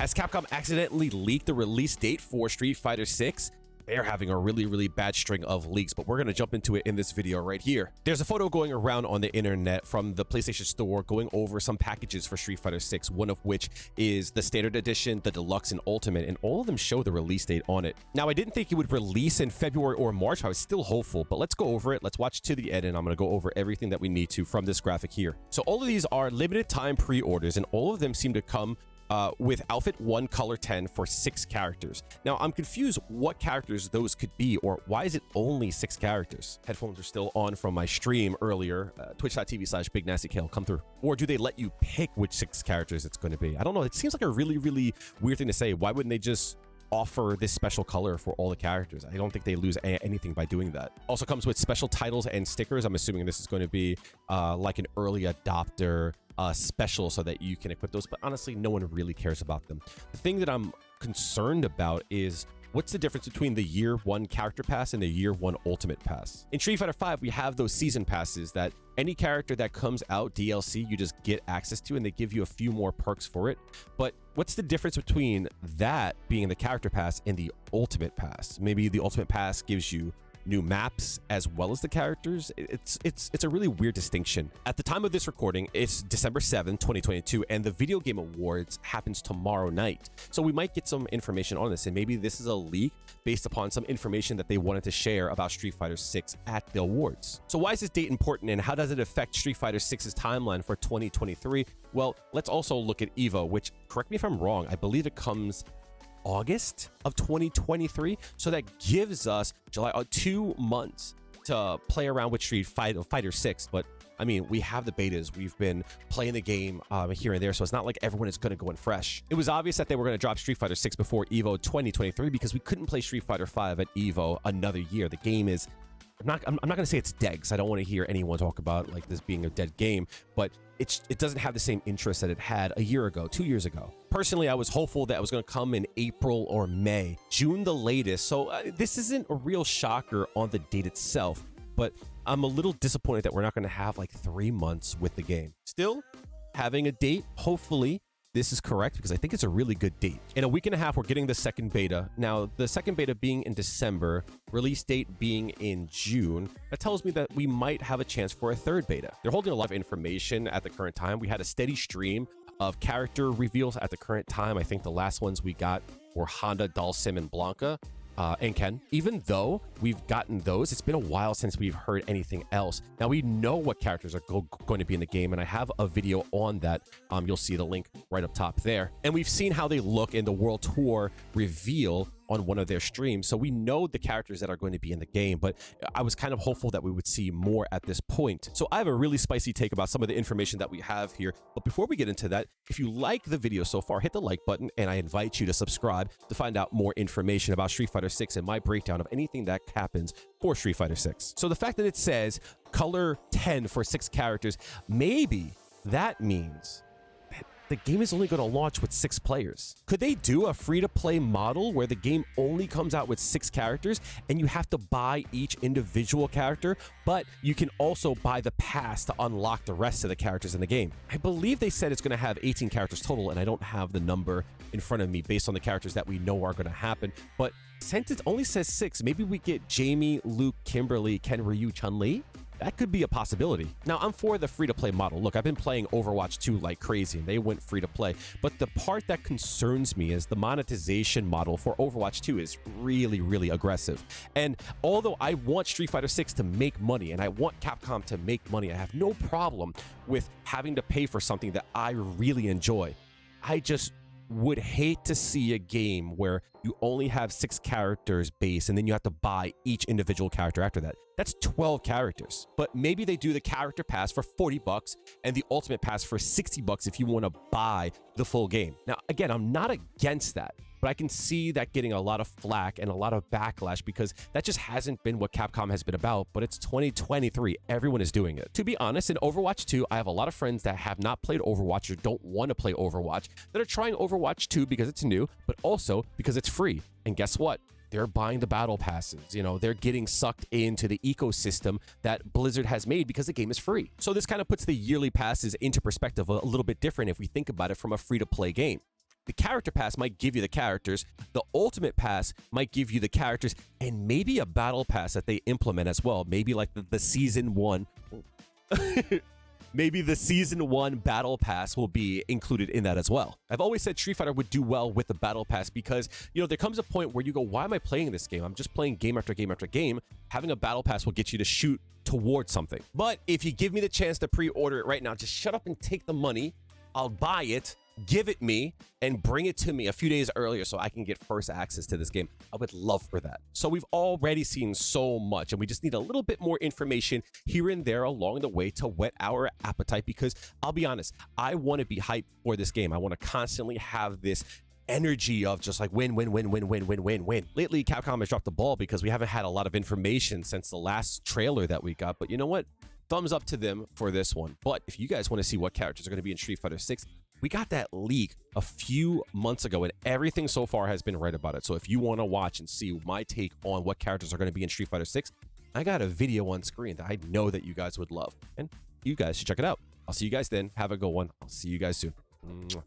As Capcom accidentally leaked the release date for Street Fighter 6, they're having a really bad string of leaks, but we're going to jump into it in this video right here. There's a photo going around on the internet from the PlayStation Store going over some packages for Street Fighter 6, one of which is the Standard Edition, the Deluxe, and Ultimate, and all of them show the release date on it. Now, I didn't think it would release in February or March. I was still hopeful, but let's go over it. Let's watch to the end, and I'm going to go over everything that we need to from this graphic here. So all of these are limited time pre-orders, and all of them seem to come with Outfit 1 Color 10 for 6 characters. Now, I'm confused what characters those could be, or why is it only 6 characters? Headphones are still on from my stream earlier, twitch.tv/BigNastyKale, come through. Or do they let you pick which 6 characters it's going to be? I don't know. It seems like a really weird thing to say. Why wouldn't they just offer this special color for all the characters? I don't think they lose anything by doing that. Also comes with special titles and stickers. I'm assuming this is going to be like an early adopter special so that you can equip those, but honestly, no one really cares about them. The thing that I'm concerned about is what's the difference between the Year 1 Character Pass and the Year 1 Ultimate Pass? In Street Fighter 5, we have those season passes that any character that comes out DLC, you just get access to, and they give you a few more perks for it. But what's the difference between that being the Character Pass and the Ultimate Pass? Maybe the Ultimate Pass gives you new maps as well as the characters. It's a really weird distinction. At the time of this recording, it's December 7th, 2022, and the Video Game Awards happens tomorrow night. So we might get some information on this, and maybe this is a leak based upon some information that they wanted to share about Street Fighter 6 at the awards. So why is this date important, and how does it affect Street Fighter 6's timeline for 2023? Well, let's also look at EVO, which, correct me if I'm wrong, I believe it comes August of 2023. So that gives us July, 2 months to play around with Street Fighter 6. But I mean, we have the betas. We've been playing the game here and there, so it's not like everyone is going to go in fresh. It was obvious that they were going to drop Street Fighter 6 before EVO 2023 because we couldn't play Street Fighter 5 at EVO another year. The game is, I'm not going to say it's dead because I don't want to hear anyone talk about like this being a dead game, but it doesn't have the same interest that it had a year ago, 2 years ago. Personally, I was hopeful that it was going to come in April or May, June the latest. So this isn't a real shocker on the date itself, but I'm a little disappointed that we're not going to have like 3 months with the game. Still, having a date, hopefully this is correct because I think it's a really good date. In a week and a half, we're getting the second beta. Now, the second beta being in December, release date being in June, that tells me that we might have a chance for a third beta. They're holding a lot of information at the current time. We had a steady stream of character reveals at the current time. I think the last ones we got were Honda, Dalsim, and Blanca. And Ken. Even though we've gotten those, it's been a while since we've heard anything else. Now we know what characters are going to be in the game, and I have a video on that. You'll see the link right up top there. And we've seen how they look in the World Tour reveal on one of their streams, so we know the characters that are going to be in the game, but I was kind of hopeful that we would see more at this point. So I have a really spicy take about some of the information that we have here, but before we get into that, if you like the video so far, hit the like button, and I invite you to subscribe to find out more information about Street Fighter 6 and my breakdown of anything that happens for Street Fighter 6. So the fact that it says color 10 for 6 characters, maybe that means the game is only going to launch with 6 players. Could they do a free-to-play model where the game only comes out with 6 characters and you have to buy each individual character, but you can also buy the pass to unlock the rest of the characters in the game? I believe they said it's going to have 18 characters total, and I don't have the number in front of me based on the characters that we know are going to happen, but since it only says 6, maybe we get Jamie, Luke, Kimberly, Ken, Ryu, Chun-li? That could be a possibility. Now, I'm for the free-to-play model. Look, I've been playing Overwatch 2 like crazy, and they went free-to-play. But the part that concerns me is the monetization model for Overwatch 2 is really aggressive. And although I want Street Fighter 6 to make money, and I want Capcom to make money, I have no problem with having to pay for something that I really enjoy. I just would hate to see a game where you only have 6 characters base and then you have to buy each individual character after that. That's 12 characters. But maybe they do the character pass for $40 and the ultimate pass for $60 if you want to buy the full game. Now, again, I'm not against that, but I can see that getting a lot of flack and a lot of backlash because that just hasn't been what Capcom has been about. But it's 2023. Everyone is doing it. To be honest, in Overwatch 2, I have a lot of friends that have not played Overwatch or don't want to play Overwatch that are trying Overwatch 2 because it's new, but also because it's free. And guess what? They're buying the battle passes. You know, they're getting sucked into the ecosystem that Blizzard has made because the game is free. So this kind of puts the yearly passes into perspective a little bit different if we think about it from a free-to-play game. The character pass might give you the characters. The ultimate pass might give you the characters and maybe a battle pass that they implement as well. Maybe like the season 1. Maybe the season 1 battle pass will be included in that as well. I've always said Street Fighter would do well with the battle pass because, you know, there comes a point where you go, why am I playing this game? I'm just playing game after game after game. Having a battle pass will get you to shoot towards something. But if you give me the chance to pre-order it right now, just shut up and take the money. I'll buy it, give it me, and bring it to me a few days earlier so I can get first access to this game. I would love for that. So we've already seen so much, and we just need a little bit more information here and there along the way to whet our appetite, because I'll be honest, I want to be hyped for this game. I want to constantly have this energy of just like win, win, win, win, win, win, win, win. Lately, Capcom has dropped the ball because we haven't had a lot of information since the last trailer that we got, but you know what? Thumbs up to them for this one. But if you guys want to see what characters are going to be in Street Fighter 6, we got that leak a few months ago, and everything so far has been right about it. So if you want to watch and see my take on what characters are going to be in Street Fighter 6, I got a video on screen that I know that you guys would love, and you guys should check it out. I'll see you guys then. Have a good one. I'll see you guys soon. Mwah.